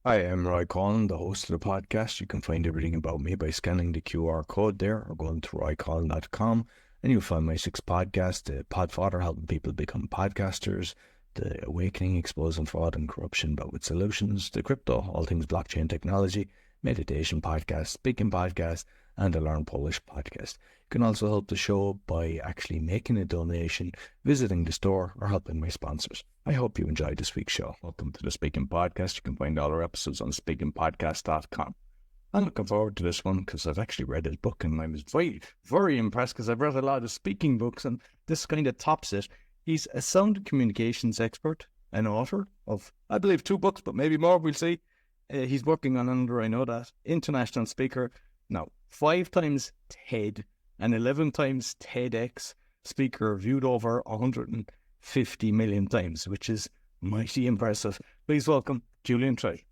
Hi, I'm Roy Collin, the host of the podcast. You can find everything about me by scanning the QR code there or going to roycollin.com, and you'll find my 6 podcasts: the Podfather, helping people become podcasters; the Awakening, exposing fraud and corruption but with solutions; the Crypto, all things blockchain technology; meditation podcast; speaking podcast; and the Learn Polish podcast. You can also help the show by actually making a donation, visiting the store, or helping my sponsors. I hope you enjoyed this week's show. Welcome to the Speaking Podcast. You can find all our episodes on speakingpodcast.com. I'm looking forward to this one because I've actually read his book and I was very, very impressed because I've read a lot of speaking books and this kind of tops it. He's a sound communications expert, an author of, I believe, 2 books, but maybe more, we'll see. He's working on another, I know that. International speaker. Now, 5 times TED and 11 times TEDx speaker, viewed over 150 million times, which is mighty impressive. Please welcome Julian Treasure.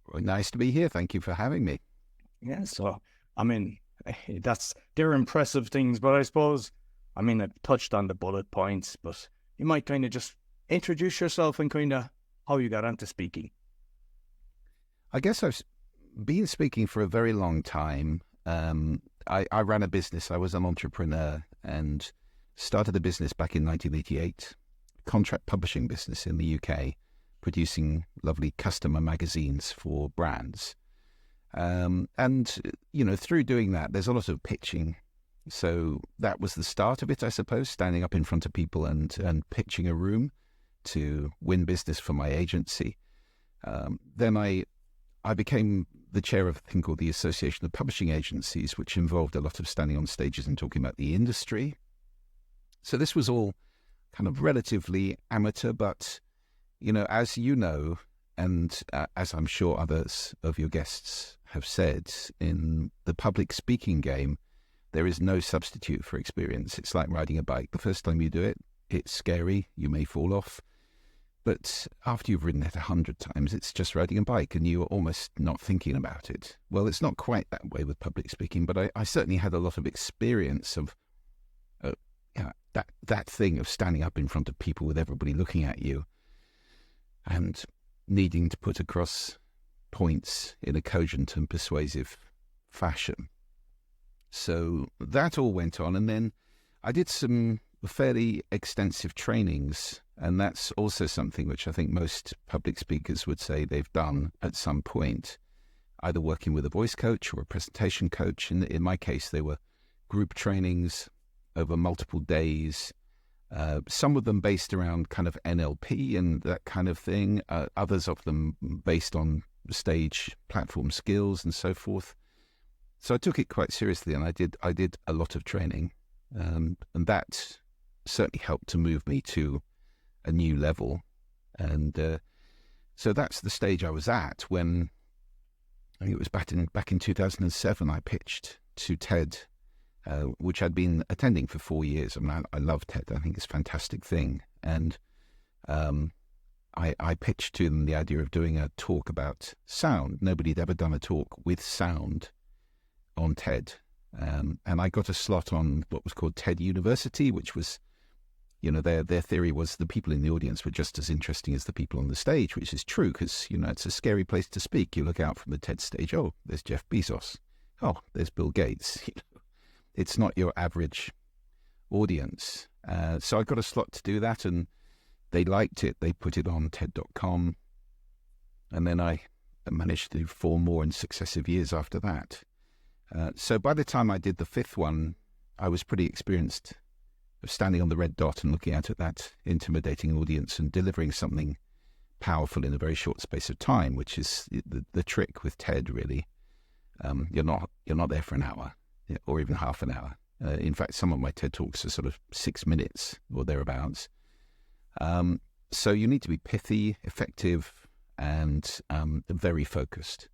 Well, nice to be here. Thank you for having me. Yeah, so, I mean, they're impressive things, but I suppose, I've touched on the bullet points, but you might kind of just introduce yourself and kind of how you got into speaking. I guess I've been speaking for a very long time. I ran a business. I was an entrepreneur and started a business back in 1988, contract publishing business in the UK, producing lovely customer magazines for brands. And, through doing that, there's a lot of pitching. So that was the start of it, I suppose, standing up in front of people and pitching a room to win business for my agency. Then I became the chair of a thing called the Association of Publishing Agencies, which involved a lot of standing on stages and talking about the industry. So this was all kind of relatively amateur, but, as you know, and as I'm sure others of your guests have said, in the public speaking game, there is no substitute for experience. It's like riding a bike. The first time you do it, it's scary. You may fall off. But after you've ridden it 100 times, it's just riding a bike and you're almost not thinking about it. Well, it's not quite that way with public speaking, but I certainly had a lot of experience of that thing of standing up in front of people with everybody looking at you and needing to put across points in a cogent and persuasive fashion. So that all went on, and then I did some fairly extensive trainings, and that's also something which I think most public speakers would say they've done at some point, either working with a voice coach or a presentation coach. In my case, they were group trainings over multiple days, some of them based around kind of NLP and that kind of thing, others of them based on stage platform skills and so forth. So I took it quite seriously, and I did a lot of training, and that certainly helped to move me to a new level. And so that's the stage I was at when, I think it was back in 2007, I pitched to TED, which I'd been attending for 4 years. I love TED. I think it's a fantastic thing. And I pitched to them the idea of doing a talk about sound. Nobody had ever done a talk with sound on TED. And I got a slot on what was called TED University, which was, their theory was the people in the audience were just as interesting as the people on the stage, which is true because, it's a scary place to speak. You look out from the TED stage, oh, there's Jeff Bezos. Oh, there's Bill Gates. It's not your average audience. So I got a slot to do that, and they liked it. They put it on TED.com. And then I managed to do 4 more in successive years after that. So by the time I did the 5th one, I was pretty experienced of standing on the red dot and looking out at that intimidating audience and delivering something powerful in a very short space of time, which is the trick with TED, really. You're not there for an hour or even half an hour. In fact, some of my TED Talks are sort of 6 minutes or thereabouts. So you need to be pithy, effective, and very focused.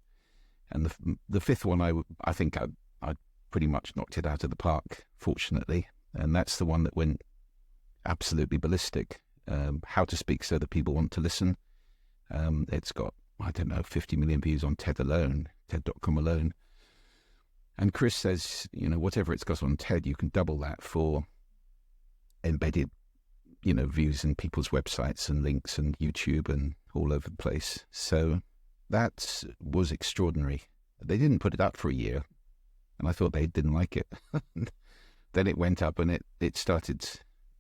And the 5th one, I think I pretty much knocked it out of the park, fortunately. And that's the one that went absolutely ballistic. How to speak so that people want to listen. It's got, 50 million views on TED alone, TED.com alone. And Chris says, whatever it's got on TED, you can double that for embedded, views in people's websites and links and YouTube and all over the place. So that was extraordinary. They didn't put it up for a year, and I thought they didn't like it. Then it went up, and it started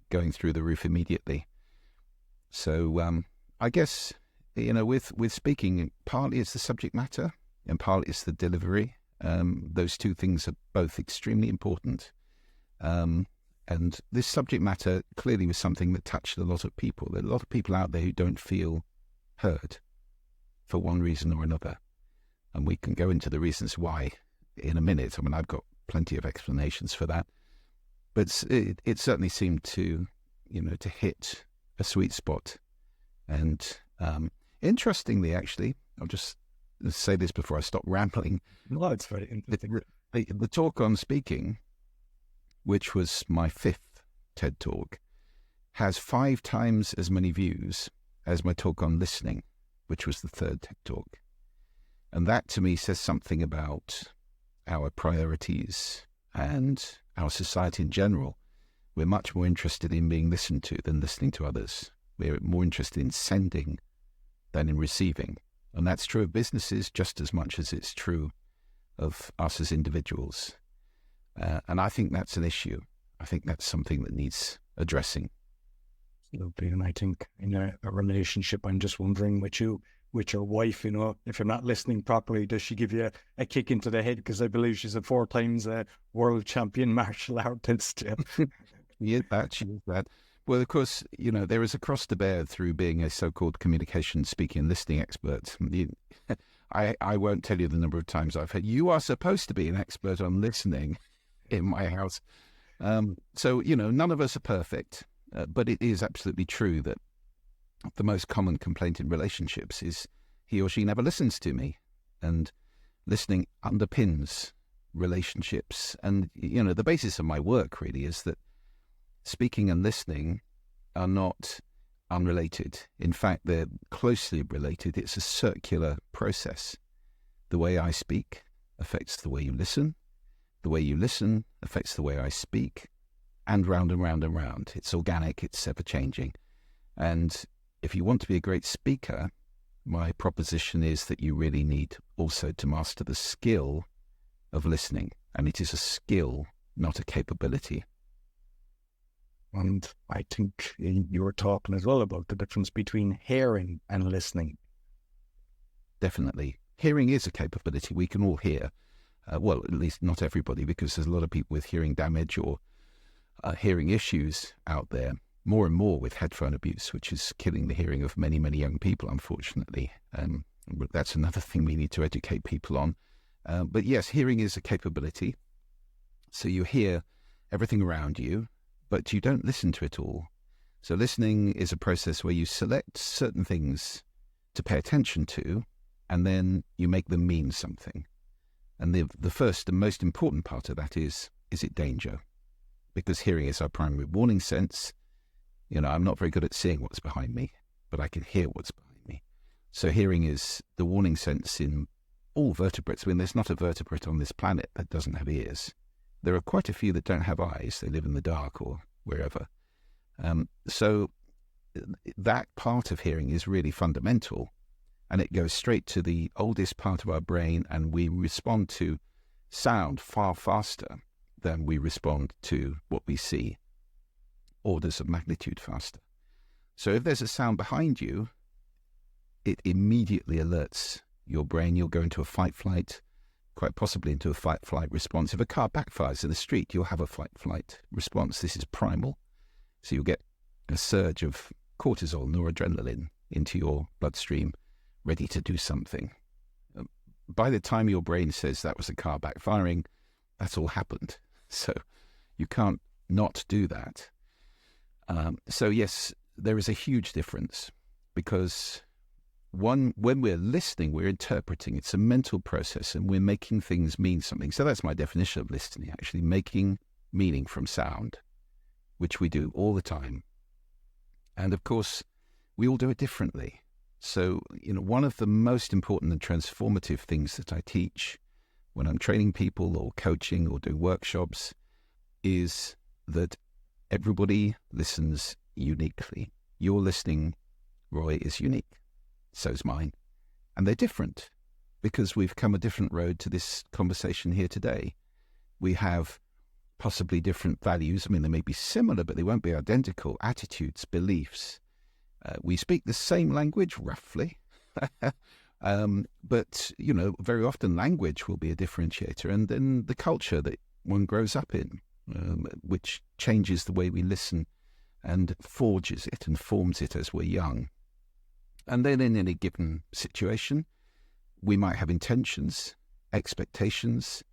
going through the roof immediately. So I guess, with speaking, partly it's the subject matter and partly it's the delivery. Those two things are both extremely important. And this subject matter clearly was something that touched a lot of people. There are a lot of people out there who don't feel heard for one reason or another. And we can go into the reasons why in a minute. I mean, I've got plenty of explanations for that. But it certainly seemed to hit a sweet spot. And interestingly, actually, I'll just say this before I stop rambling. No, it's very interesting. The talk on speaking, which was my 5th TED Talk, has 5 times as many views as my talk on listening, which was the 3rd TED Talk. And that to me says something about our priorities and our society in general. We're much more interested in being listened to than listening to others. We're more interested in sending than in receiving. And that's true of businesses just as much as it's true of us as individuals. And I think that's an issue. I think that's something that needs addressing. Absolutely. And I think in a relationship, I'm just wondering with your wife, if you're not listening properly, does she give you a kick into the head? Because I believe she's a 4 times world champion martial artist. Yeah, she is that. Well, of course, there is a cross to bear through being a so-called communication, speaking, and listening expert. I won't tell you the number of times I've heard, you are supposed to be an expert on listening in my house. So, none of us are perfect, but it is absolutely true that the most common complaint in relationships is he or she never listens to me. And listening underpins relationships. And, the basis of my work really is that speaking and listening are not unrelated. In fact, they're closely related. It's a circular process. The way I speak affects the way you listen. The way you listen affects the way I speak. And round and round and round. It's organic. It's ever-changing. And if you want to be a great speaker, my proposition is that you really need also to master the skill of listening. And it is a skill, not a capability. And I think you were talking as well about the difference between hearing and listening. Definitely. Hearing is a capability. We can all hear. Well, at least not everybody, because there's a lot of people with hearing damage or hearing issues out there. More and more with headphone abuse, which is killing the hearing of many, many young people, unfortunately. That's another thing we need to educate people on. But yes, hearing is a capability. So you hear everything around you, but you don't listen to it all. So listening is a process where you select certain things to pay attention to, and then you make them mean something. And the first and most important part of that is it danger? Because hearing is our primary warning sense. I'm not very good at seeing what's behind me, but I can hear what's behind me. So hearing is the warning sense in all vertebrates. I mean, there's not a vertebrate on this planet that doesn't have ears. There are quite a few that don't have eyes. They live in the dark or wherever. So that part of hearing is really fundamental, and it goes straight to the oldest part of our brain, and we respond to sound far faster than we respond to what we see, orders of magnitude faster. So if there's a sound behind you, it immediately alerts your brain. You'll go into a fight-flight, quite possibly into a fight-flight response. If a car backfires in the street, you'll have a fight-flight response. This is primal. So you'll get a surge of cortisol, noradrenaline, into your bloodstream, ready to do something. By the time your brain says that was a car backfiring, that's all happened. So you can't not do that. So yes, there is a huge difference, because when we're listening, we're interpreting. It's a mental process, and we're making things mean something. So that's my definition of listening, actually, making meaning from sound, which we do all the time. And of course, we all do it differently. So, one of the most important and transformative things that I teach when I'm training people or coaching or doing workshops is that everybody listens uniquely. Your listening, Roy, is unique. So's mine. And they're different because we've come a different road to this conversation here today. We have possibly different values. I mean, they may be similar, but they won't be identical. Attitudes, beliefs. We speak the same language, roughly. But, very often language will be a differentiator. And then the culture that one grows up in, which changes the way we listen and forges it and forms it as we're young. And then in any given situation, we might have intentions, expectations.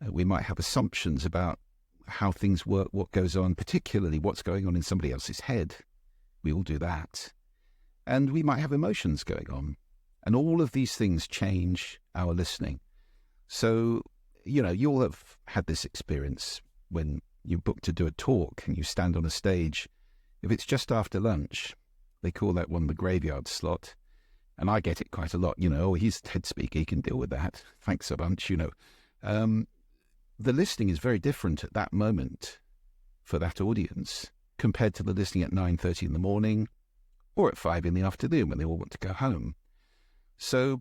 We might have assumptions about how things work, what goes on, particularly what's going on in somebody else's head. We all do that. And we might have emotions going on. And all of these things change our listening. So, you'll have had this experience when you book to do a talk and you stand on a stage. If it's just after lunch, they call that one the graveyard slot. And I get it quite a lot, he's a TED speaker, he can deal with that. Thanks a bunch, The listening is very different at that moment for that audience compared to the listening at 9:30 in the morning or at 5 in the afternoon when they all want to go home. So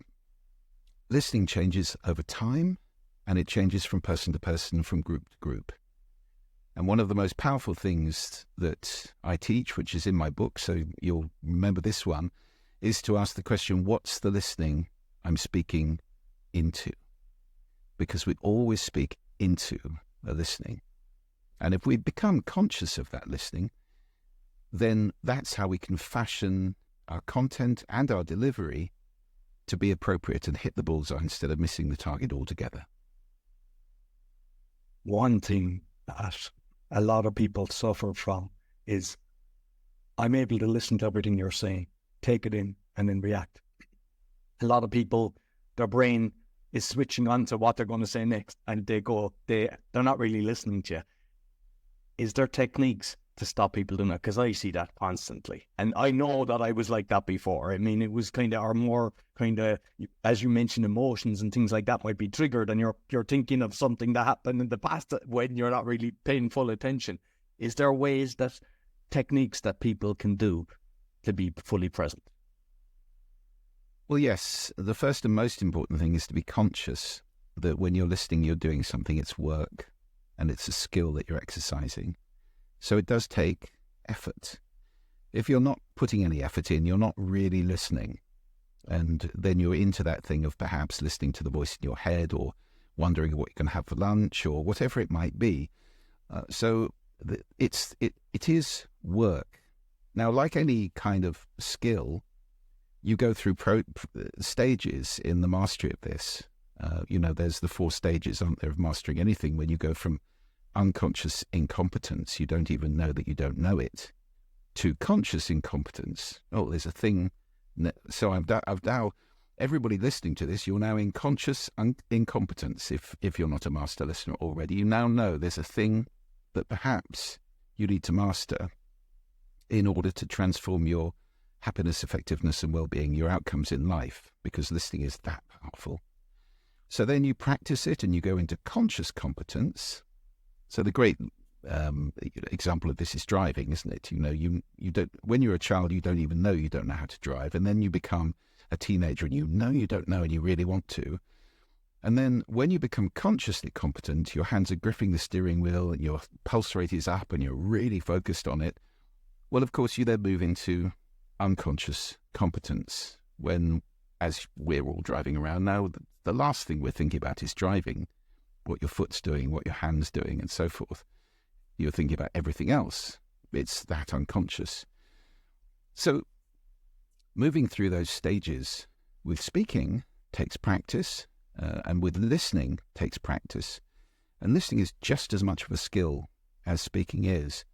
listening changes over time, and it changes from person to person, from group to group. And one of the most powerful things that I teach, which is in my book, so you'll remember this one, is to ask the question, what's the listening I'm speaking into? Because we always speak into a listening. And if we become conscious of that listening, then that's how we can fashion our content and our delivery to be appropriate and hit the bullseye instead of missing the target altogether. One thing that a lot of people suffer from is, I'm able to listen to everything you're saying, take it in, and then react. A lot of people, their brain is switching on to what they're going to say next, and they're not really listening to you. Is there techniques to stop people doing that? Because I see that constantly. And I know that I was like that before. I mean, it was kind of, or more kind of, as you mentioned, emotions and things like that might be triggered, and you're thinking of something that happened in the past when you're not really paying full attention. Is there techniques that people can do to be fully present? Well, yes. The first and most important thing is to be conscious that when you're listening, you're doing something. It's work, and it's a skill that you're exercising. So it does take effort. If you're not putting any effort in, you're not really listening. And then you're into that thing of perhaps listening to the voice in your head, or wondering what you're going to have for lunch, or whatever it might be. It is work. Now, like any kind of skill, you go through stages in the mastery of this. There's the 4 stages, aren't there, of mastering anything. When you go from unconscious incompetence, you don't even know that you don't know it, to conscious incompetence. Oh, there's a thing. So I've now, everybody listening to this, you're now in conscious incompetence. If you're not a master listener already, you now know there's a thing that perhaps you need to master in order to transform your happiness, effectiveness, and well-being, your outcomes in life, because listening is that powerful. So then you practice it and you go into conscious competence. So the great example of this is driving, isn't it? You don't, when you're a child, you don't even know you don't know how to drive. And then you become a teenager and you don't know and you really want to. And then when you become consciously competent, your hands are gripping the steering wheel and your pulse rate is up and you're really focused on it. Well, of course, you then move into unconscious competence when, as we're all driving around now, the last thing we're thinking about is driving, what your foot's doing, what your hand's doing, and so forth. You're thinking about everything else. It's that unconscious. So moving through those stages with speaking takes practice, and with listening takes practice. And listening is just as much of a skill as speaking is.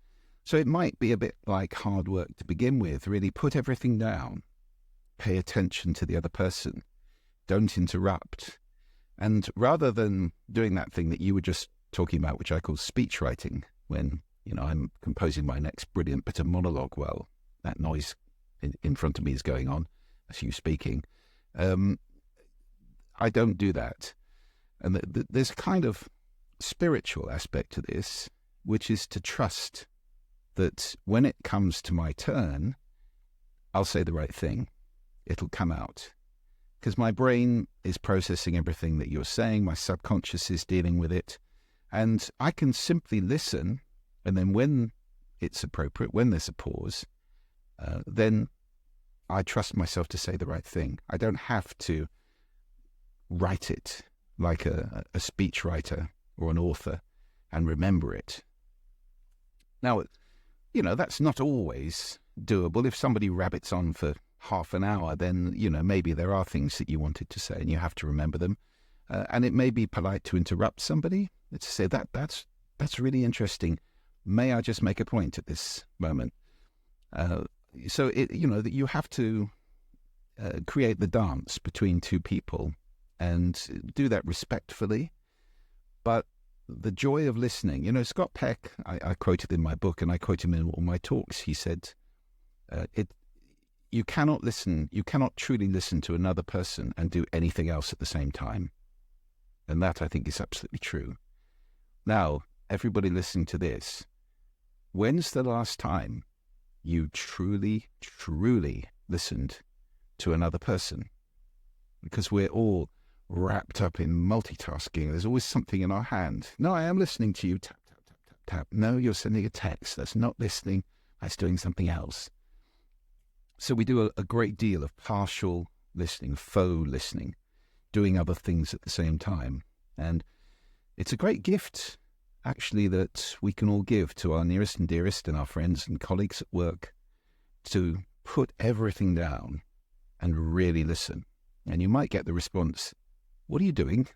So it might be a bit like hard work to begin with. Really put everything down. Pay attention to the other person. Don't interrupt. And rather than doing that thing that you were just talking about, which I call speech writing, when I'm composing my next brilliant bit of monologue while that noise in front of me is going on, as you speaking, I don't do that. And there's a kind of spiritual aspect to this, which is to trust that when it comes to my turn, I'll say the right thing. It'll come out. because my brain is processing everything that you're saying. My subconscious is dealing with it. And I can simply listen. And then when it's appropriate, when there's a pause, then I trust myself to say the right thing. I don't have to write it like a speech writer or an author and remember it. Now, that's not always doable. If somebody rabbits on for half an hour, then, maybe there are things that you wanted to say and you have to remember them. And it may be polite to interrupt somebody, to say that's really interesting. May I just make a point at this moment? So that you have to create the dance between two people and do that respectfully. But the joy of listening, Scott Peck, I quoted in my book, and I quote him in all my talks. He said, you cannot truly listen to another person and do anything else at the same time. And that, I think, is absolutely true. Now, everybody listening to this, when's the last time you truly, truly listened to another person? Because we're all wrapped up in multitasking. There's always something in our hand. No, I am listening to you. Tap, tap, tap, tap, tap. No, you're sending a text. That's not listening. That's doing something else. So we do a great deal of partial listening, faux listening, doing other things at the same time. And it's a great gift, actually, that we can all give to our nearest and dearest and our friends and colleagues at work, to put everything down and really listen. And you might get the response, what are you doing?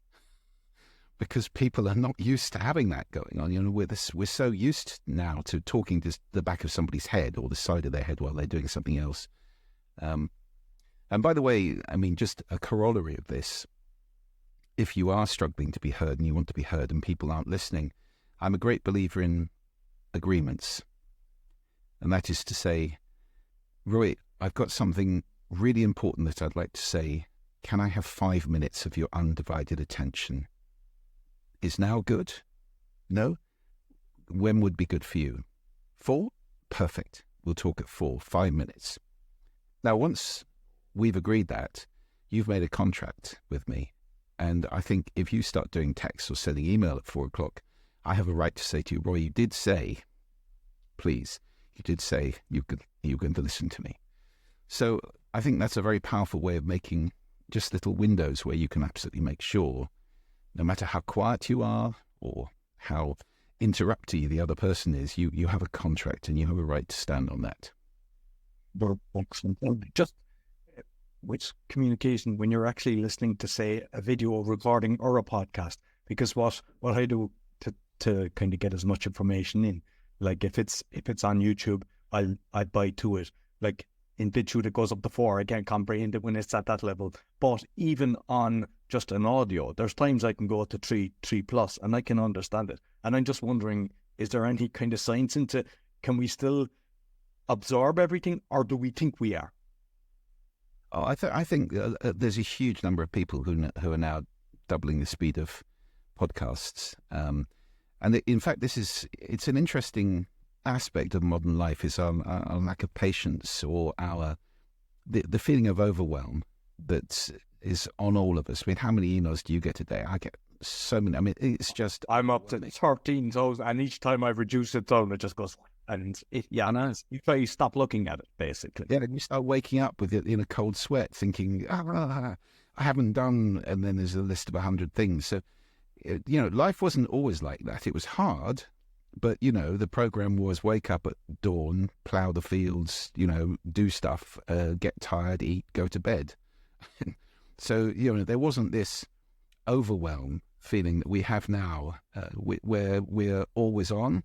Because people are not used to having that going on. We're so used now to talking to the back of somebody's head or the side of their head while they're doing something else. And by the way, just a corollary of this, if you are struggling to be heard and you want to be heard and people aren't listening, I'm a great believer in agreements. And that is to say, Roy, I've got something really important that I'd like to say. Can I have 5 minutes of your undivided attention? Is now good? No? When would be good for you? 4? Perfect. We'll talk at 4, 5 minutes. Now, once we've agreed that, you've made a contract with me. And I think if you start doing text or sending email at 4 o'clock, I have a right to say to you, Roy, you did say, please, you did say you're going to listen to me. So I think that's a very powerful way of making just little windows where you can absolutely make sure, no matter how quiet you are or how interrupty the other person is, you have a contract and you have a right to stand on that. Excellent. Just with communication, when you're actually listening to, say, a video recording or a podcast, because what I do to kind of get as much information in, like if it's on YouTube, I buy to it. Like in BitChute, it goes up to 4. I can't comprehend it when it's at that level. But even on just an audio, there's times I can go to 3 plus, and I can understand it. And I'm just wondering, is there any kind of science into, can we still absorb everything, or do we think we are? Oh, I think there's a huge number of people who are now doubling the speed of podcasts. And in fact, it's an interesting aspect of modern life, is our lack of patience, or the feeling of overwhelm that is on all of us. How many emails do you get a day? I get so many. It's just... I'm up to 13,000, and each time I've reduced it down, it just goes... And you stop looking at it, basically. Yeah, and you start waking up with it in a cold sweat, thinking, I haven't done, and then there's a list of 100 things. So, life wasn't always like that. It was hard, but, the program was wake up at dawn, plough the fields, do stuff, get tired, eat, go to bed. So, there wasn't this overwhelm feeling that we have now, where we're always on.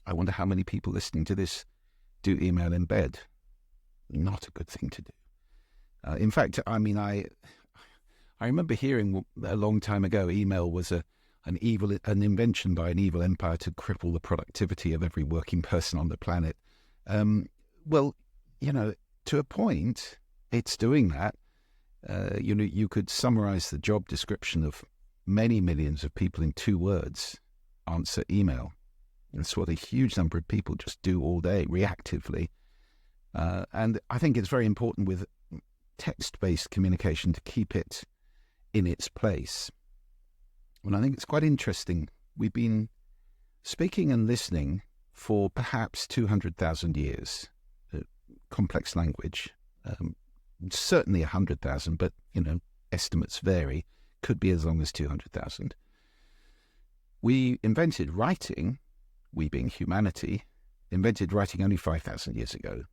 I wonder how many people listening to this do email in bed. Not a good thing to do. In fact, I remember hearing a long time ago, email was an invention by an evil empire to cripple the productivity of every working person on the planet. Well, to a point, it's doing that. You could summarize the job description of many millions of people in 2 words: answer email. That's what a huge number of people just do all day, reactively. And I think it's very important with text-based communication to keep it in its place. And I think it's quite interesting. We've been speaking and listening for perhaps 200,000 years. Complex language, certainly 100,000, but, estimates vary. Could be as long as 200,000. We invented writing, we being humanity, invented writing only 5,000 years ago.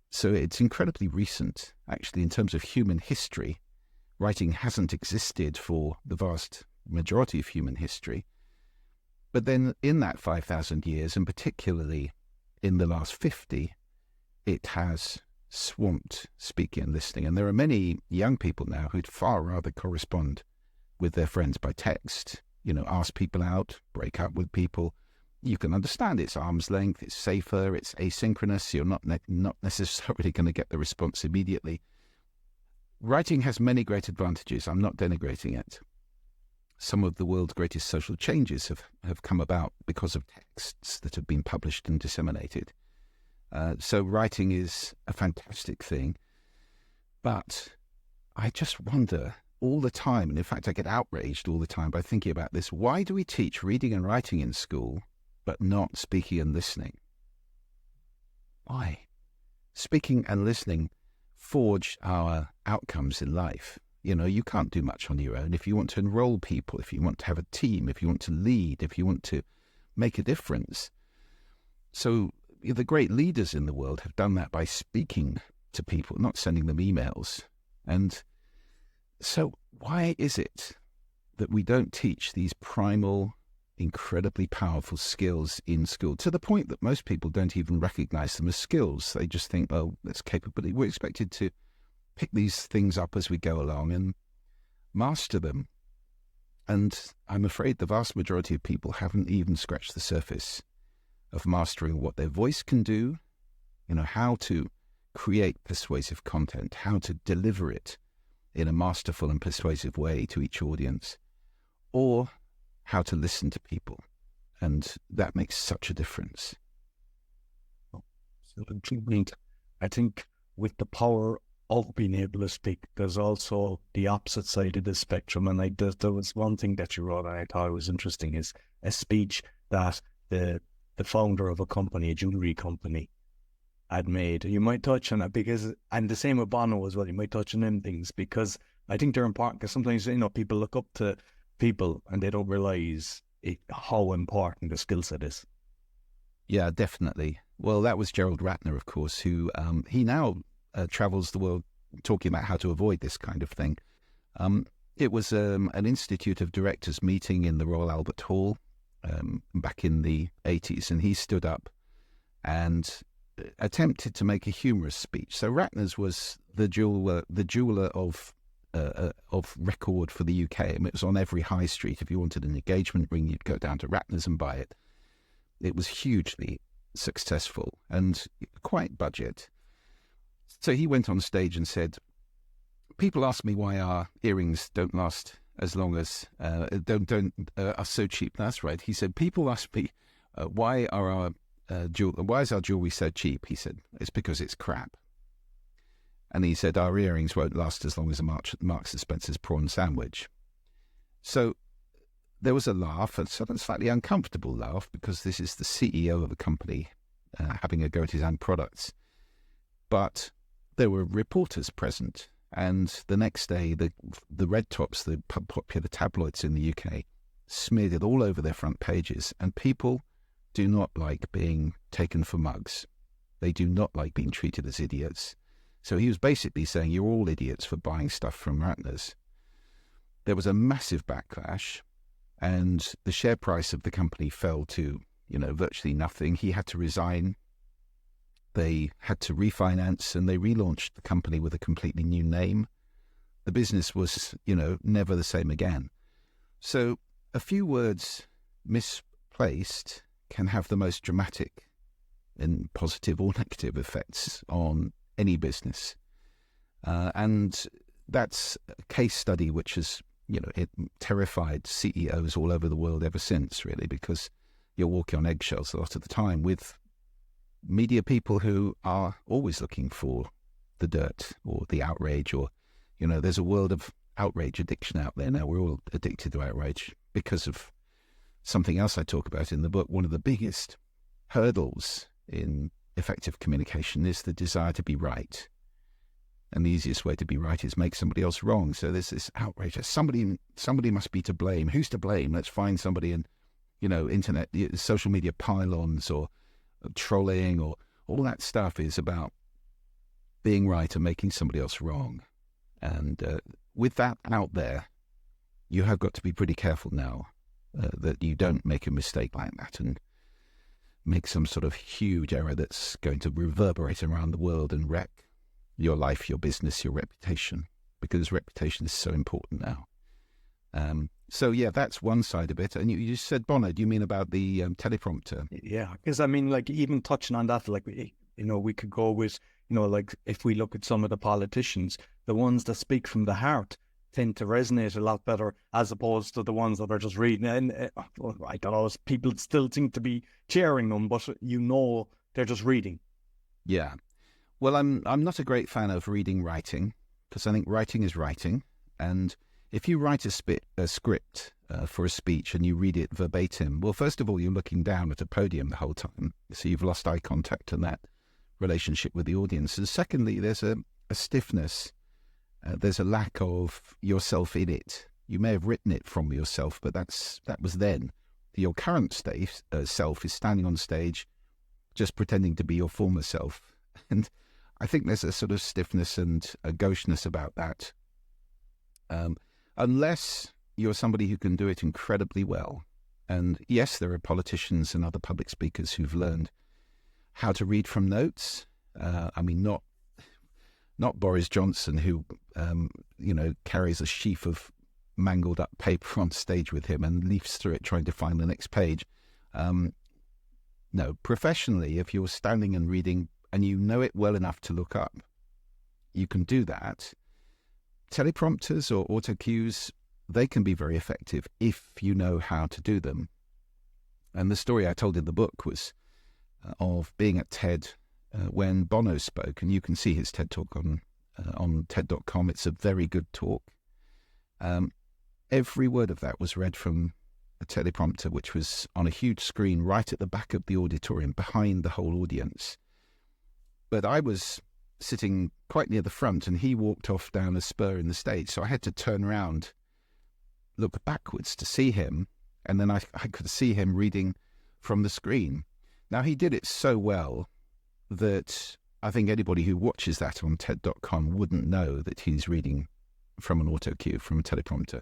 So it's incredibly recent, actually, in terms of human history. Writing hasn't existed for the vast majority of human history. But then in that 5,000 years, and particularly in the last 50, it has swamped speaking and listening. And there are many young people now who'd far rather correspond with their friends by text, ask people out, break up with people. You can understand it's arm's length, it's safer, it's asynchronous, you're not necessarily going to get the response immediately. Writing has many great advantages. I'm not denigrating it. Some of the world's greatest social changes have come about because of texts that have been published and disseminated. So writing is a fantastic thing. But I just wonder all the time, and in fact I get outraged all the time by thinking about this, why do we teach reading and writing in school but not speaking and listening? Why? Speaking and listening forge our outcomes in life. You can't do much on your own. If you want to enroll people, if you want to have a team, if you want to lead, if you want to make a difference. So the great leaders in the world have done that by speaking to people, not sending them emails. And so why is it that we don't teach these primal, incredibly powerful skills in school, to the point that most people don't even recognize them as skills? They just think, oh, that's capability. We're expected to pick these things up as we go along and master them. And I'm afraid the vast majority of people haven't even scratched the surface of mastering what their voice can do, how to create persuasive content, how to deliver it in a masterful and persuasive way to each audience, or how to listen to people. And that makes such a difference. Absolutely. I think with the power of being able to speak, there's also the opposite side of the spectrum. And there was one thing that you wrote and I thought it was interesting, is a speech that the founder of a company, a jewelry company, had made. You might touch on it and the same with Bono as well, you might touch on them things, because I think they're important, because sometimes, people look up to people and they don't realize how important the skill set is. Yeah, definitely. Well, that was Gerald Ratner, of course, who he now travels the world talking about how to avoid this kind of thing. It was an Institute of Directors meeting in the Royal Albert Hall back in the 80s, and he stood up and attempted to make a humorous speech. So Ratner's was the jeweler of record for the UK. It was on every high street. If you wanted an engagement ring, you'd go down to Ratner's and buy it. It was hugely successful and quite budget. So he went on stage and said, people ask me why our earrings don't last as long as, are so cheap. That's right. He said, people ask me, why is our jewelry so cheap? He said, it's because it's crap. And he said, our earrings won't last as long as a Marks and Spencer's prawn sandwich. So there was a laugh, a sort of slightly uncomfortable laugh, because this is the CEO of a company having a go at his own products. But there were reporters present, and the next day the red tops, the popular tabloids in the UK, smeared it all over their front pages. And people do not like being taken for mugs. They do not like being treated as idiots. So he was basically saying, you're all idiots for buying stuff from Ratner's. There was a massive backlash, and the share price of the company fell to, virtually nothing. He had to resign. They had to refinance, and they relaunched the company with a completely new name. The business was, never the same again. So a few words misplaced can have the most dramatic and positive or negative effects on any business. And that's a case study which has, it terrified CEOs all over the world ever since, really, because you're walking on eggshells a lot of the time with media people who are always looking for the dirt or the outrage, or, there's a world of outrage addiction out there now. We're all addicted to outrage because of something else I talk about in the book. One of the biggest hurdles in effective communication is the desire to be right. And the easiest way to be right is make somebody else wrong. So there's this outrage. Somebody must be to blame. Who's to blame? Let's find somebody in, internet, social media pylons or trolling, or all that stuff is about being right and making somebody else wrong. And with that out there, you have got to be pretty careful now that you don't make a mistake like that and make some sort of huge error that's going to reverberate around the world and wreck your life, your business, your reputation, because reputation is so important now. So yeah, that's one side of it. And you said, Bono, do you mean about the teleprompter? Yeah, because even touching on that, we could go with, if we look at some of the politicians, the ones that speak from the heart tend to resonate a lot better as opposed to the ones that are just reading. And I don't know, people still seem to be cheering them, but they're just reading. Yeah. Well, I'm not a great fan of reading writing, because I think writing is writing. And if you write a script for a speech and you read it verbatim, well, first of all, you're looking down at a podium the whole time. So you've lost eye contact and that relationship with the audience. And secondly, there's a stiffness. There's a lack of yourself in it. You may have written it from yourself, but that was then. Your current self is standing on stage just pretending to be your former self. And I think there's a sort of stiffness and a gaucheness about that. Unless you're somebody who can do it incredibly well. And yes, there are politicians and other public speakers who've learned how to read from notes. Not Boris Johnson, who, carries a sheaf of mangled up paper on stage with him and leafs through it trying to find the next page. No, professionally, if you're standing and reading and you know it well enough to look up, you can do that. Teleprompters or auto cues, they can be very effective if you know how to do them. And the story I told in the book was of being at TED when Bono spoke, and you can see his TED talk on TED.com. It's a very good talk. Every word of that was read from a teleprompter, which was on a huge screen right at the back of the auditorium, behind the whole audience. But I was sitting quite near the front, and he walked off down a spur in the stage, so I had to turn around, look backwards to see him, and then I could see him reading from the screen. Now, he did it so well that I think anybody who watches that on TED.com wouldn't know that he's reading from an auto cue, from a teleprompter.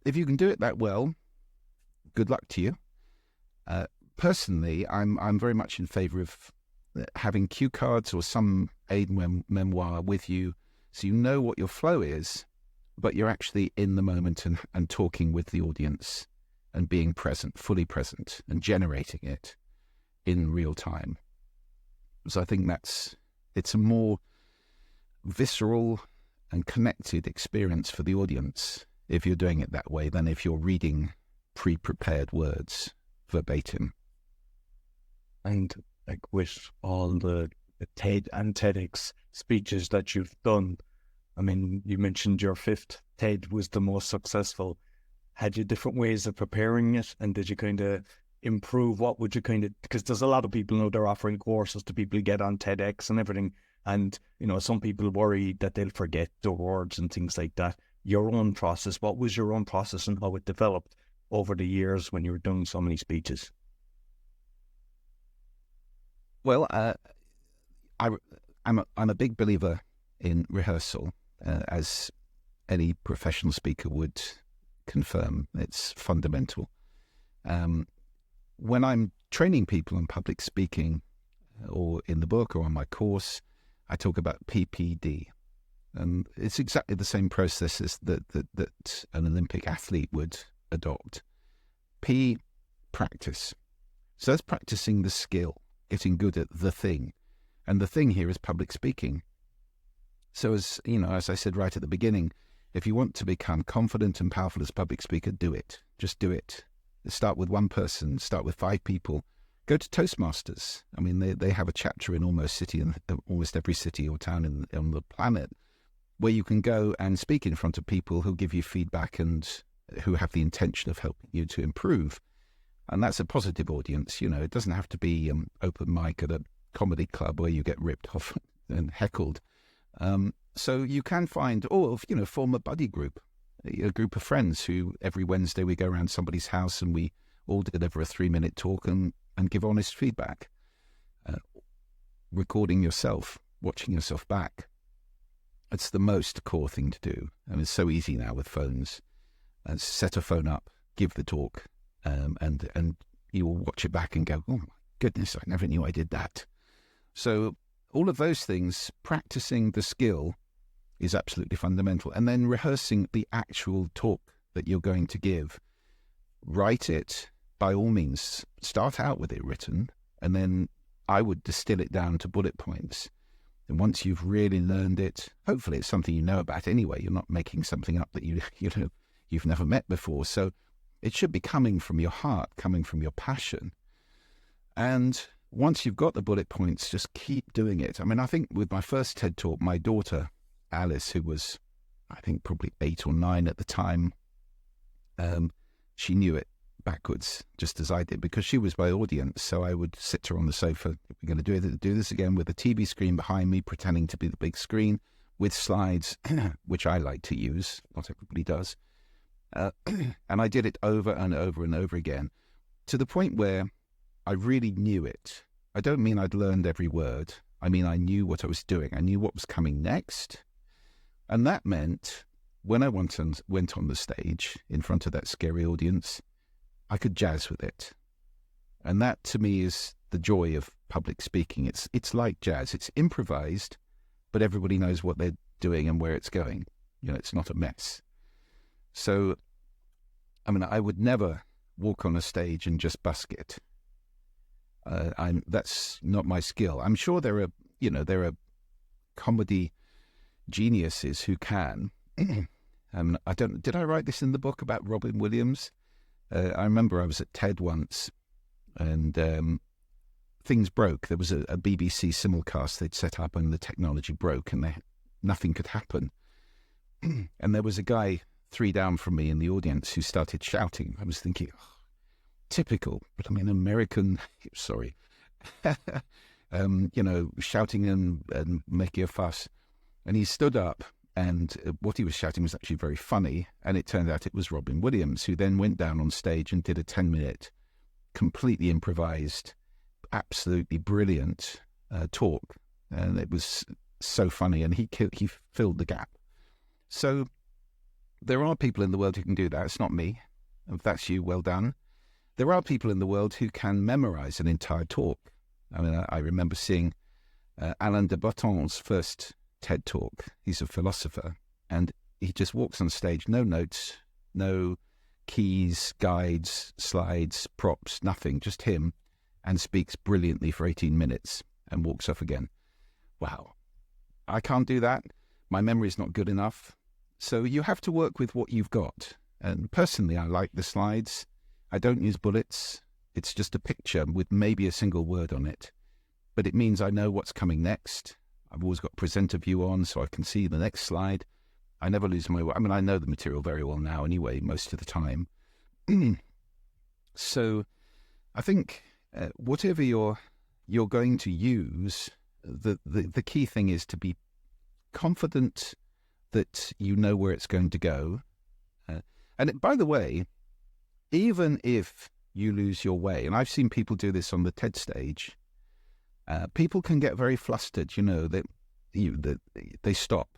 If you can do it that well, good luck to you. Personally, I'm very much in favour of having cue cards or some aid memoir with you, so you know what your flow is, but you're actually in the moment and talking with the audience and being present, fully present, and generating it in real time. So I think it's a more visceral and connected experience for the audience if you're doing it that way than if you're reading pre-prepared words verbatim. And with all the TED and TEDx speeches that you've done, you mentioned your fifth TED was the most successful. Had you different ways of preparing it, and did you kind of improve? What would you because there's a lot of people they're offering courses to people who get on TEDx and everything, and some people worry that they'll forget the words and things like that. Your own process, what was your own process and how it developed over the years when you were doing so many speeches? Well, I'm a big believer in rehearsal, as any professional speaker would confirm. It's fundamental. When I'm training people on public speaking, or in the book or on my course, I talk about PPD. And it's exactly the same process as that an Olympic athlete would adopt. P, practice. So that's practicing the skill, getting good at the thing. And the thing here is public speaking. So as I said right at the beginning, if you want to become confident and powerful as a public speaker, do it. Just do it. Start with one person, start with 5 people, Go to Toastmasters. I mean, they have a chapter in almost every city or town on the planet, where you can go and speak in front of people who give you feedback and who have the intention of helping you to improve. And that's a positive audience. It doesn't have to be open mic at a comedy club where you get ripped off and heckled. So you can find, form a buddy group, a group of friends who every Wednesday we go around somebody's house and we all deliver a 3-minute talk and give honest feedback. Recording yourself, watching yourself back. It's the most core thing to do. I mean, it's so easy now with phones. Set a phone up, give the talk, and you will watch it back and go, oh my goodness, I never knew I did that. So all of those things, practicing the skill is absolutely fundamental. And then rehearsing the actual talk that you're going to give. Write it, by all means. Start out with it written, and then I would distill it down to bullet points. And once you've really learned it, hopefully it's something you know about anyway. You're not making something up that you've never met before. So it should be coming from your heart, coming from your passion. And once you've got the bullet points, just keep doing it. I mean, I think with my first TED Talk, my daughter, Alice, who was, I think, probably 8 or 9 at the time, she knew it backwards, just as I did, because she was my audience. So I would sit her on the sofa. We're going to do this again with a TV screen behind me, pretending to be the big screen, with slides, which I like to use. Not everybody does. And I did it over and over and over again, to the point where I really knew it. I don't mean I'd learned every word. I mean, I knew what I was doing. I knew what was coming next. And that meant when I went on the stage in front of that scary audience, I could jazz with it. And that, to me, is the joy of public speaking. It's like jazz. It's improvised, but everybody knows what they're doing and where it's going. It's not a mess. So, I mean, I would never walk on a stage and just busk it. That's not my skill. I'm sure there are comedy geniuses who can. Did I write this in the book about Robin Williams? I remember I was at TED once, and things broke. There was a BBC simulcast they'd set up, and the technology broke, and nothing could happen. And there was a guy 3 down from me in the audience who started shouting. I was thinking, typical, but I mean, American, sorry, shouting and making a fuss. And he stood up, and what he was shouting was actually very funny. And it turned out it was Robin Williams, who then went down on stage and did a 10-minute, completely improvised, absolutely brilliant talk. And it was so funny, and he filled the gap. So there are people in the world who can do that. It's not me. If that's you, well done. There are people in the world who can memorize an entire talk. I mean, I remember seeing Alain de Botton's first TED Talk. He's a philosopher, and he just walks on stage, no notes, no keys, guides, slides, props, nothing, just him, and speaks brilliantly for 18 minutes and walks off again. Wow. I can't do that. My memory's not good enough. So you have to work with what you've got. And personally, I like the slides. I don't use bullets. It's just a picture with maybe a single word on it. But it means I know what's coming next. I've always got presenter view on, so I can see the next slide. I never lose my way. I mean, I know the material very well now anyway, most of the time. So I think whatever you're going to use, the key thing is to be confident that you know where it's going to go. By the way, even if you lose your way, and I've seen people do this on the TED stage, people can get very flustered, they stop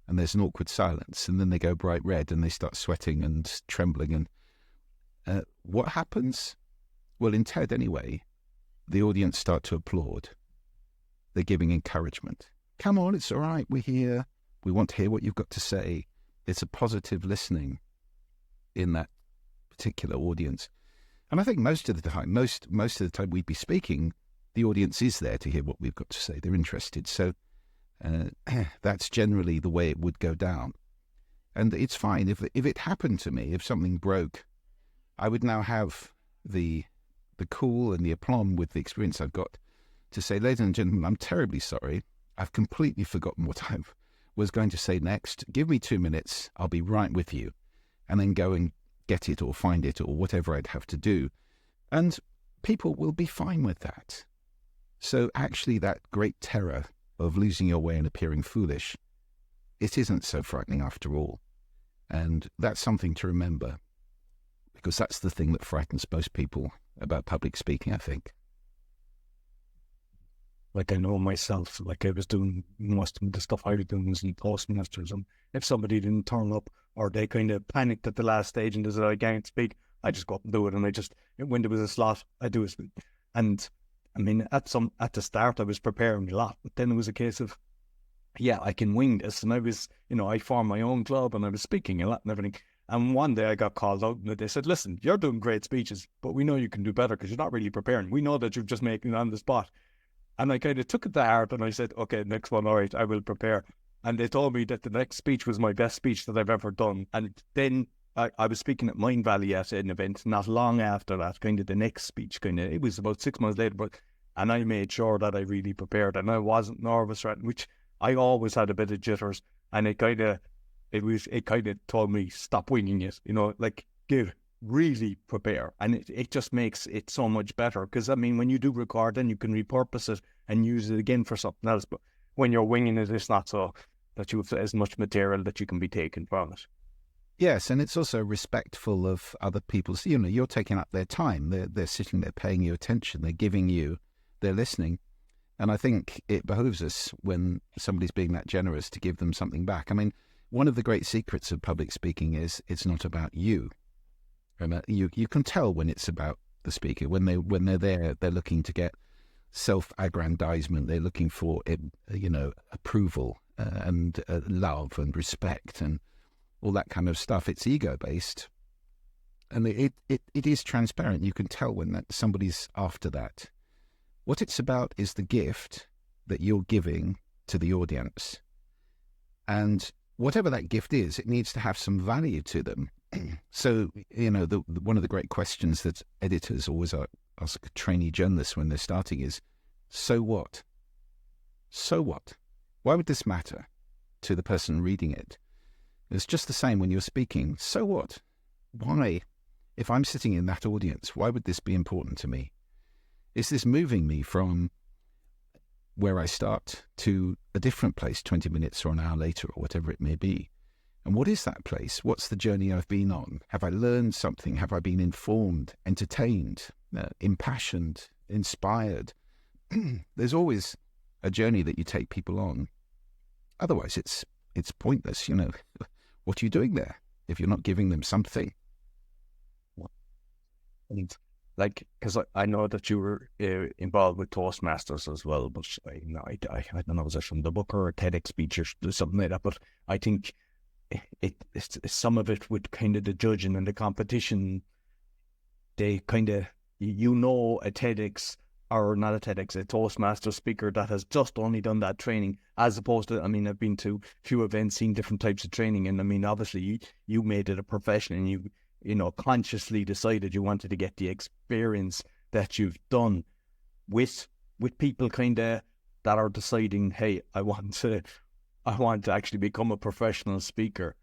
and there's an awkward silence, and then they go bright red and they start sweating and trembling. And what happens? Well, in TED anyway, the audience start to applaud. They're giving encouragement. Come on, it's all right, we're here. We want to hear what you've got to say. It's a positive listening in that particular audience. And I think most of the time we'd be speaking, the audience is there to hear what we've got to say. They're interested. So that's generally the way it would go down. And it's fine. If it happened to me, if something broke, I would now have the the cool and the aplomb with the experience I've got to say, ladies and gentlemen, I'm terribly sorry. I've completely forgotten what I was going to say next. Give me 2 minutes. I'll be right with you. And then go and get it or find it or whatever I'd have to do. And people will be fine with that. So actually that great terror of losing your way and appearing foolish, it isn't so frightening after all. And that's something to remember, because that's the thing that frightens most people about public speaking, I think. Like, I know myself, like I was doing most of the stuff I was doing was in Toastmasters, and if somebody didn't turn up or they kind of panicked at the last stage and they said, I can't speak, I just go up and do it. And when there was a slot, I do it. And I mean, at the start, I was preparing a lot, but then it was a case of, yeah, I can wing this. And I was, I formed my own club and I was speaking a lot and everything. And one day I got called out and they said, listen, you're doing great speeches, but we know you can do better because you're not really preparing. We know that you're just making it on the spot. And I kind of took it to heart and I said, okay, next one, all right, I will prepare. And they told me that the next speech was my best speech that I've ever done. And then I was speaking at Mind Valley at an event not long after that, kind of the next speech, it was about 6 months later, and I made sure that I really prepared and I wasn't nervous, right? Which I always had a bit of jitters, and it kind of told me, stop winging it, really prepare. And it just makes it so much better. Because, I mean, when you do record, then you can repurpose it and use it again for something else. But when you're winging it, it's not so that you have as much material that you can be taken from it. Yes, and it's also respectful of other people's, you're taking up their time. They're sitting there paying you attention. They're giving you, they're listening. And I think it behooves us, when somebody's being that generous, to give them something back. I mean, one of the great secrets of public speaking is it's not about you. And you can tell when it's about the speaker. When they're there, they're looking to get self-aggrandizement. They're looking for approval and love and respect and all that kind of stuff. It's ego-based, and it is transparent. You can tell when somebody's after that. What it's about is the gift that you're giving to the audience, and whatever that gift is, it needs to have some value to them. So, one of the great questions that editors always ask trainee journalists when they're starting is, so what? So what? Why would this matter to the person reading it? It's just the same when you're speaking. So what? Why? If I'm sitting in that audience, why would this be important to me? Is this moving me from where I start to a different place 20 minutes or an hour later or whatever it may be? And what is that place? What's the journey I've been on? Have I learned something? Have I been informed, entertained, impassioned, inspired? There's always a journey that you take people on. Otherwise, it's pointless, What are you doing there if you're not giving them something? Because I know that you were involved with Toastmasters as well, but I don't know, was it from the book or a TEDx speech or something like that? But I think it's some of it with kind of the judging and the competition. They kind of, a TEDx or not a TEDx, a Toastmaster speaker that has just only done that training, as opposed to, I mean, I've been to a few events, seen different types of training, and I mean, obviously you made it a profession, and you consciously decided you wanted to get the experience that you've done with people kind of that are deciding, hey, I want to actually become a professional speaker.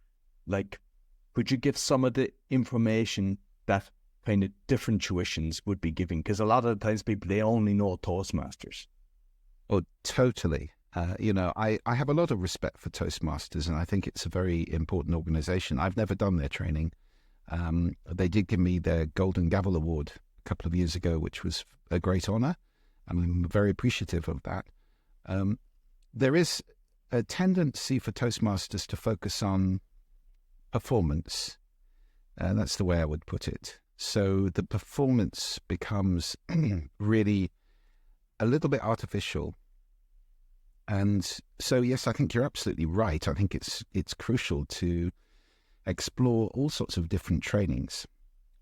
Could you give some of the information that kind of different tuitions would be giving? Because a lot of the times people, they only know Toastmasters. Oh, totally. I have a lot of respect for Toastmasters, and I think it's a very important organization. I've never done their training. They did give me their Golden Gavel Award a couple of years ago, which was a great honor, and I'm very appreciative of that. There is a tendency for Toastmasters to focus on performance, and that's the way I would put it. So the performance becomes really a little bit artificial. And so, yes, I think you're absolutely right. I think it's crucial to explore all sorts of different trainings.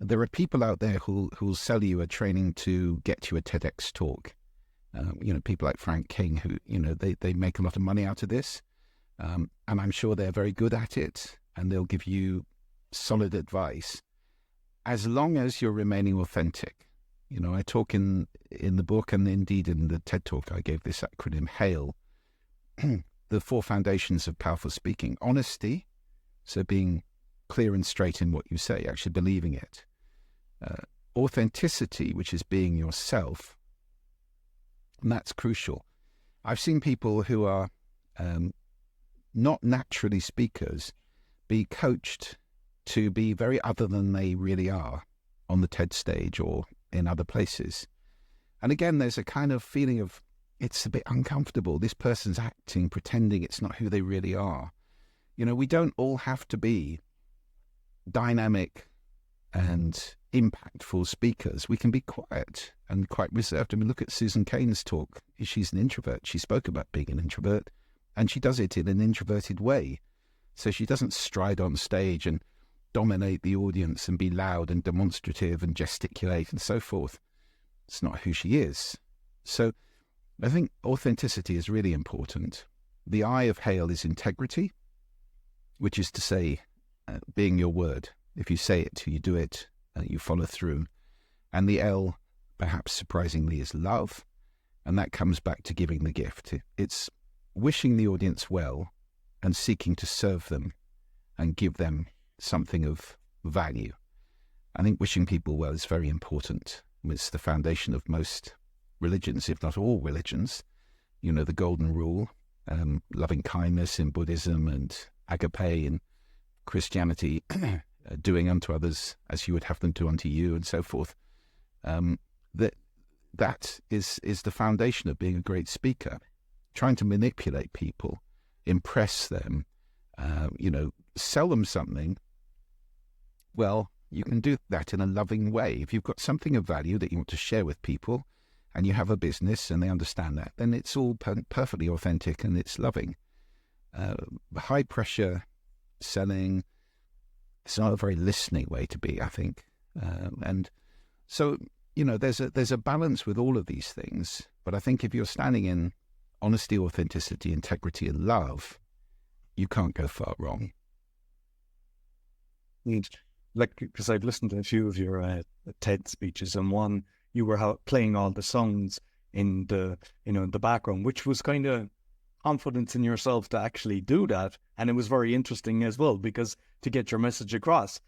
There are people out there who'll sell you a training to get you a TEDx talk. People like Frank King, who, they make a lot of money out of this. And I'm sure they're very good at it, and they'll give you solid advice as long as you're remaining authentic. I talk in the book, and indeed in the TED Talk, I gave this acronym HAIL, the 4 foundations of powerful speaking. Honesty, so being clear and straight in what you say, actually believing it. Authenticity, which is being yourself, and that's crucial. I've seen people who are not naturally speakers be coached to be very other than they really are on the TED stage or in other places. And again, there's a kind of feeling of, it's a bit uncomfortable. This person's acting, pretending it's not who they really are. We don't all have to be dynamic and impactful speakers. We can be quiet and quite reserved. I mean, look at Susan Cain's talk. She's an introvert. She spoke about being an introvert, and she does it in an introverted way. So she doesn't stride on stage and dominate the audience and be loud and demonstrative and gesticulate and so forth. It's not who she is. So I think authenticity is really important. The I of HAIL is integrity, which is to say, being your word. If you say it, you do it, you follow through. And the L, perhaps surprisingly, is love. And that comes back to giving the gift. It's wishing the audience well and seeking to serve them and give them something of value. I think wishing people well is very important. It's the foundation of most religions, if not all religions. The golden rule, loving kindness in Buddhism and agape in Christianity, doing unto others as you would have them do unto you, and so forth. That is the foundation of being a great speaker. Trying to manipulate people, impress them, sell them something. Well, you can do that in a loving way. If you've got something of value that you want to share with people, and you have a business and they understand that, then it's all perfectly authentic and it's loving. High pressure selling, it's not a very listening way to be, I think. And so, there's a balance with all of these things. But I think if you're standing in honesty, authenticity, integrity, and love, you can't go far wrong. Because I've listened to a few of your TED speeches, and one you were playing all the songs in the the background, which was kind of confidence in yourself to actually do that, and it was very interesting as well, because to get your message across,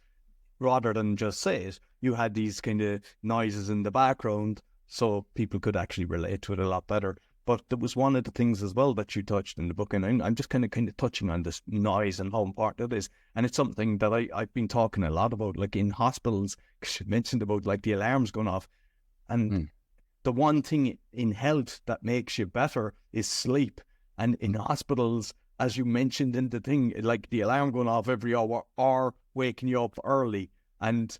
rather than just say it, you had these kind of noises in the background, so people could actually relate to it a lot better. But there was one of the things as well that you touched in the book, and I'm just kind of touching on this noise and how important it is. And it's something that I've been talking a lot about, like in hospitals, because you mentioned about like the alarms going off. And the one thing in health that makes you better is sleep. And in hospitals, as you mentioned in the thing, like the alarm going off every hour or waking you up early. And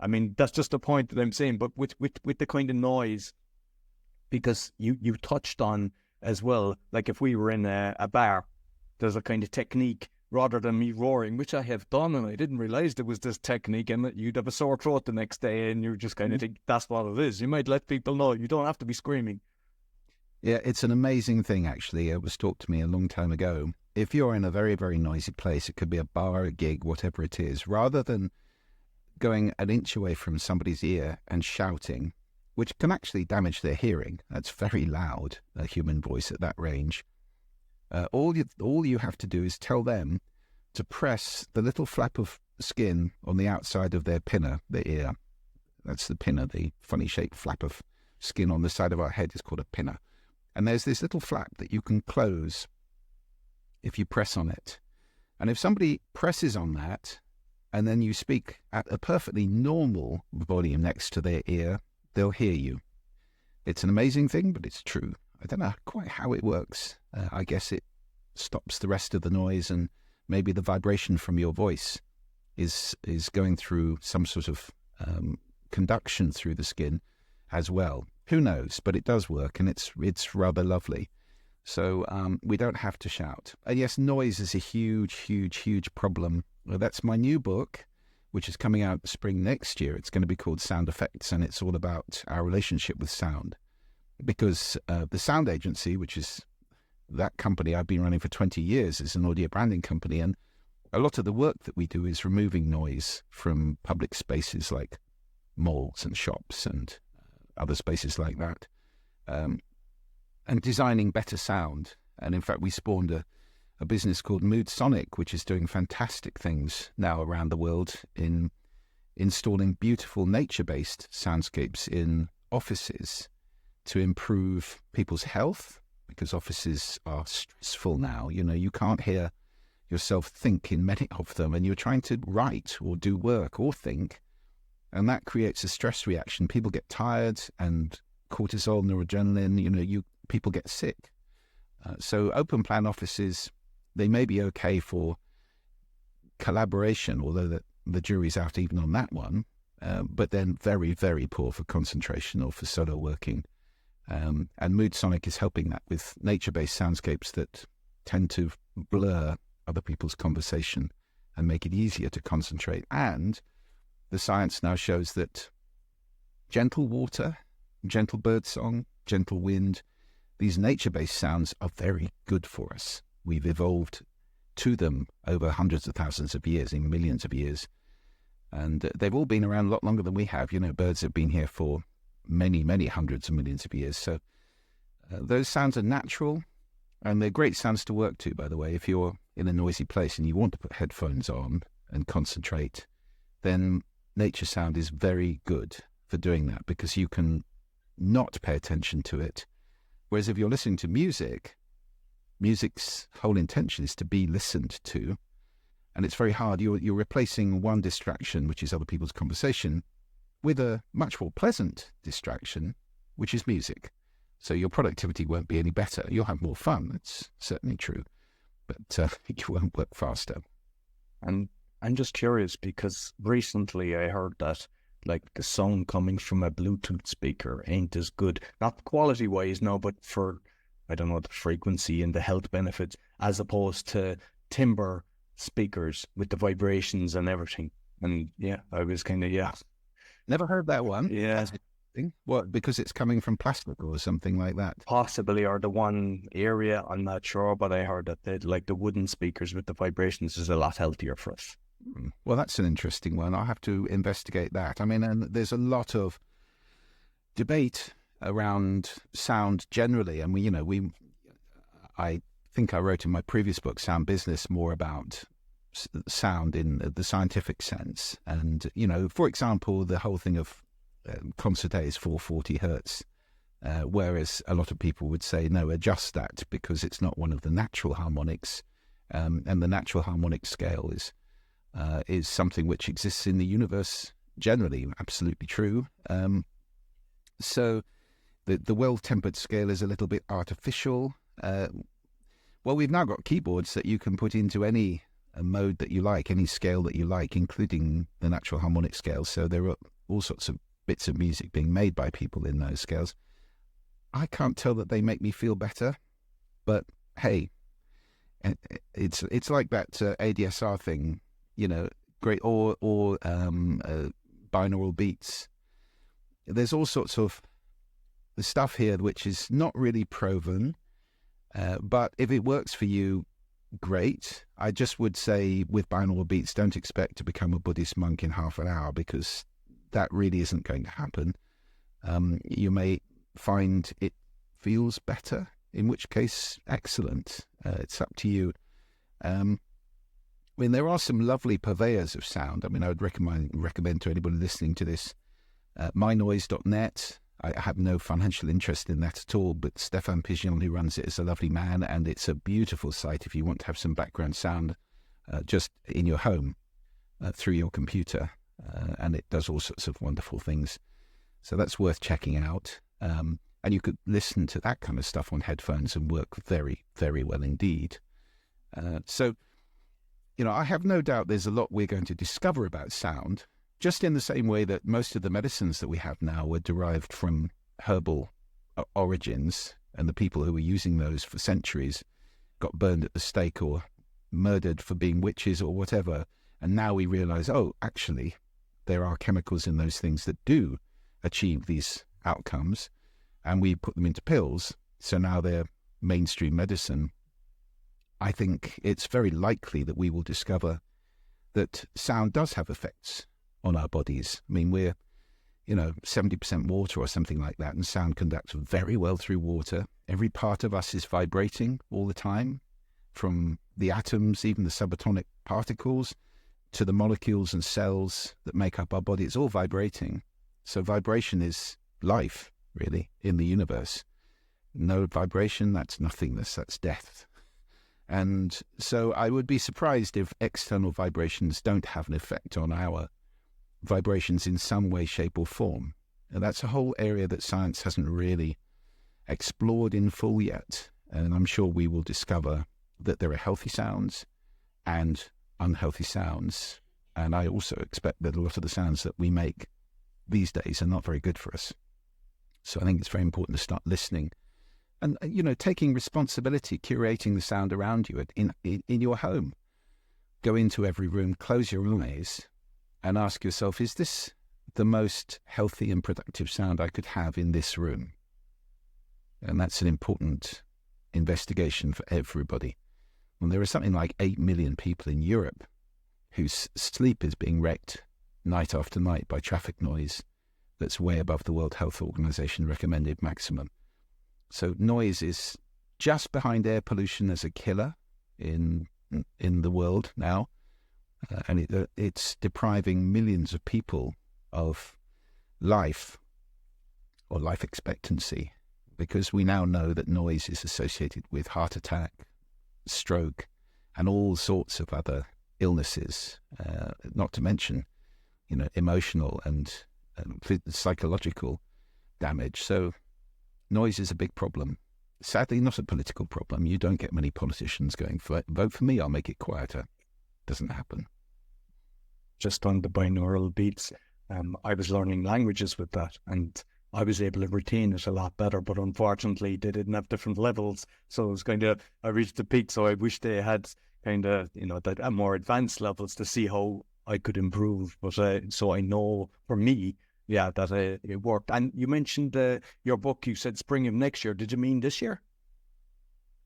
I mean, that's just a point that I'm saying, but with the kind of noise, because you touched on as well, like if we were in a bar, there's a kind of technique, rather than me roaring, which I have done, and I didn't realize there was this technique, and that you'd have a sore throat the next day, and you just kind of think that's what it is. You might let people know you don't have to be screaming. Yeah, it's an amazing thing, actually. It was taught to me a long time ago. If you're in a very, very noisy place, it could be a bar, a gig, whatever it is, rather than going an inch away from somebody's ear and shouting, which can actually damage their hearing. That's very loud, a human voice at that range. All you have to do is tell them to press the little flap of skin on the outside of their pinna, their ear. That's the pinna, the funny shaped flap of skin on the side of our head is called a pinna. And there's this little flap that you can close if you press on it. And if somebody presses on that, and then you speak at a perfectly normal volume next to their ear, they'll hear you. It's an amazing thing, but it's true. I don't know quite how it works. I guess it stops the rest of the noise, and maybe the vibration from your voice is going through some sort of conduction through the skin as well. Who knows? But it does work, and it's rather lovely. So we don't have to shout. And yes, noise is a huge, huge, huge problem. Well, that's my new book, which is coming out spring next year. It's going to be called Sound Effects, and it's all about our relationship with sound. Because the sound agency, which is that company I've been running for 20 years, is an audio branding company, and a lot of the work that we do is removing noise from public spaces like malls and shops and other spaces like that, and designing better sound. And in fact, we spawned a business called Mood Sonic, which is doing fantastic things now around the world in installing beautiful nature-based soundscapes in offices to improve people's health, because offices are stressful now. You know, you can't hear yourself think in many of them, and you're trying to write or do work or think, and that creates a stress reaction. People get tired, and cortisol, noradrenaline, people get sick. So open plan offices, they may be okay for collaboration, although the jury's out even on that one, but then very, very poor for concentration or for solo working. And Mood Sonic is helping that with nature-based soundscapes that tend to blur other people's conversation and make it easier to concentrate. And the science now shows that gentle water, gentle birdsong, gentle wind, these nature-based sounds are very good for us. We've evolved to them over hundreds of thousands of years, in millions of years. And they've all been around a lot longer than we have. Birds have been here for many, many hundreds of millions of years. So those sounds are natural, and they're great sounds to work to, by the way. If you're in a noisy place and you want to put headphones on and concentrate, then nature sound is very good for doing that, because you can not pay attention to it. Whereas if you're listening to music, music's whole intention is to be listened to, and it's very hard. You're replacing one distraction, which is other people's conversation, with a much more pleasant distraction, which is music. So your productivity won't be any better. You'll have more fun. It's certainly true, but you won't work faster. And I'm just curious, because recently I heard that like the sound coming from a Bluetooth speaker ain't as good, not quality wise, no, but for, I don't know, the frequency and the health benefits, as opposed to timber speakers with the vibrations and everything. And yeah, I was kind of, Never heard that one. Yeah. What, because it's coming from plastic or something like that? Possibly, or the one area, I'm not sure, but I heard that like the wooden speakers with the vibrations is a lot healthier for us. Well, that's an interesting one. I'll have to investigate that. I mean, and there's a lot of debate around sound generally. And I think I wrote in my previous book, Sound Business, more about sound in the scientific sense. And, for example, the whole thing of concert A is 440 hertz, whereas a lot of people would say, no, adjust that because it's not one of the natural harmonics. And the natural harmonic scale is something which exists in the universe generally. Absolutely true. So the well-tempered scale is a little bit artificial. Well, we've now got keyboards that you can put into any mode that you like, any scale that you like, including the natural harmonic scale. So there are all sorts of bits of music being made by people in those scales. I can't tell that they make me feel better, but hey, it's like that ADSR thing, great, or binaural beats. There's all sorts of the stuff here which is not really proven, but if it works for you, great. I just would say with binaural beats, don't expect to become a Buddhist monk in half an hour, because that really isn't going to happen. You may find it feels better, in which case, excellent. It's up to you. I mean, there are some lovely purveyors of sound. I mean, I would recommend to anybody listening to this, mynoise.net. I have no financial interest in that at all, but Stéphane Pigeon, who runs it, is a lovely man, and it's a beautiful site if you want to have some background sound just in your home through your computer, and it does all sorts of wonderful things. So that's worth checking out. And you could listen to that kind of stuff on headphones and work very, very well indeed. So, I have no doubt there's a lot we're going to discover about sound, just in the same way that most of the medicines that we have now were derived from herbal origins, and the people who were using those for centuries got burned at the stake or murdered for being witches or whatever. And now we realize, oh, actually, there are chemicals in those things that do achieve these outcomes, and we put them into pills. So now they're mainstream medicine. I think it's very likely that we will discover that sound does have effects on our bodies. I mean, we're 70% water or something like that, and sound conducts very well through water. Every part of us is vibrating all the time, from the atoms, even the subatomic particles, to the molecules and cells that make up our body. It's all vibrating. So vibration is life, really, in the universe. No vibration, that's nothingness, that's death. And so I would be surprised if external vibrations don't have an effect on our vibrations in some way, shape or form. And that's a whole area that science hasn't really explored in full yet. And I'm sure we will discover that there are healthy sounds and unhealthy sounds. And I also expect that a lot of the sounds that we make these days are not very good for us. So I think it's very important to start listening and, taking responsibility, curating the sound around you in your home. Go into every room, close your eyes, and ask yourself, is this the most healthy and productive sound I could have in this room? And that's an important investigation for everybody. And there are something like 8 million people in Europe whose sleep is being wrecked night after night by traffic noise that's way above the World Health Organization recommended maximum. So noise is just behind air pollution as a killer in the world now. And it's depriving millions of people of life or life expectancy, because we now know that noise is associated with heart attack, stroke, and all sorts of other illnesses, not to mention, emotional and psychological damage. So noise is a big problem. Sadly, not a political problem. You don't get many politicians going, vote for me, I'll make it quieter. Doesn't happen. Just on the binaural beats, I was learning languages with that, and I was able to retain it a lot better, but unfortunately they didn't have different levels. So it was I reached the peak, so I wish they had that more advanced levels to see how I could improve. But so I know for me, that it worked. And you mentioned your book, you said spring of next year. Did you mean this year?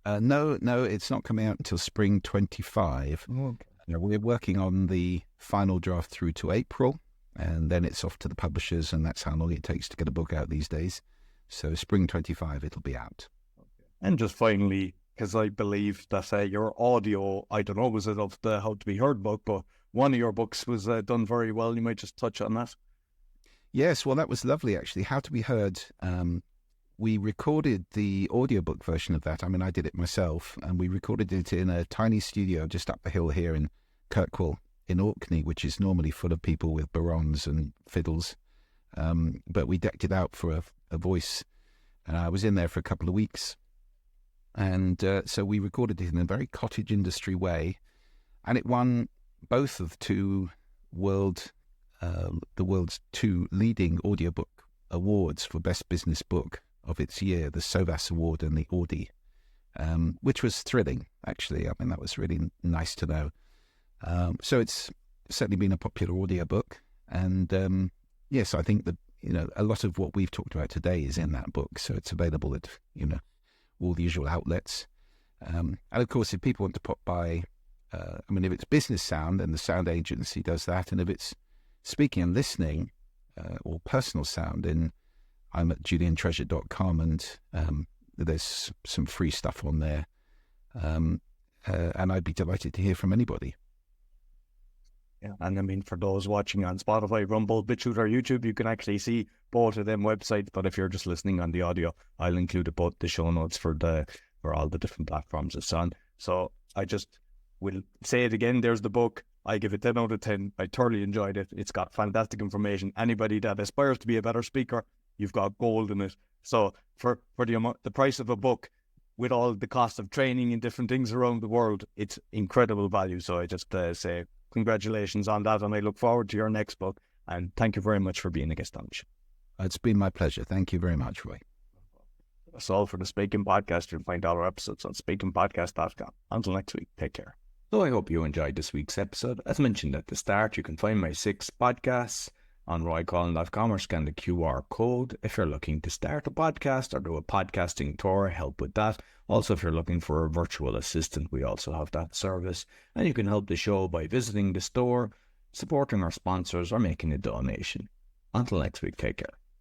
No, it's not coming out until spring 25. Oh, okay. We're working on the final draft through to April, and then it's off to the publishers, and that's how long it takes to get a book out these days. So spring 25, it'll be out. Okay. And just finally, because I believe that your audio, I don't know, was it of the How to Be Heard book, but one of your books was done very well. You might just touch on that. Yes, well, that was lovely, actually. How to Be Heard. We recorded the audiobook version of that. I mean, I did it myself, and we recorded it in a tiny studio just up the hill here in Kirkwall in Orkney, which is normally full of people with barons and fiddles. But we decked it out for a voice. And I was in there for a couple of weeks. And so we recorded it in a very cottage industry way. And it won both of the world's two leading audiobook awards for Best Business Book of its year, the SOVAS Award and the Audi, which was thrilling, actually. I mean, that was really nice to know. So it's certainly been a popular audiobook. And yes, I think that, a lot of what we've talked about today is in that book. So it's available at, all the usual outlets. And of course, if people want to pop by, if it's business sound, then the sound agency does that. And if it's speaking and listening or personal sound, then I'm at juliantreasure.com, and there's some free stuff on there. And I'd be delighted to hear from anybody. Yeah, and for those watching on Spotify, Rumble, BitChute, or YouTube, you can actually see both of them websites. But if you're just listening on the audio, I'll include both the show notes for all the different platforms it's on. So I just will say it again. There's the book. I give it 10 out of 10. I thoroughly enjoyed it. It's got fantastic information. Anybody that aspires to be a better speaker, you've got gold in it. So for the price of a book, with all the cost of training and different things around the world, it's incredible value. So I just say congratulations on that, and I look forward to your next book. And thank you very much for being a guest on the show. It's been my pleasure. Thank you very much, Roy. That's all for the Speaking Podcast. You'll find all our episodes on speakingpodcast.com. Until next week, take care. So I hope you enjoyed this week's episode. As mentioned at the start, you can find my 6 podcasts on roycoughlan.com or scan the QR code if you're looking to start a podcast or do a podcasting tour, help with that. Also, if you're looking for a virtual assistant, we also have that service. And you can help the show by visiting the store, supporting our sponsors, or making a donation. Until next week, take care.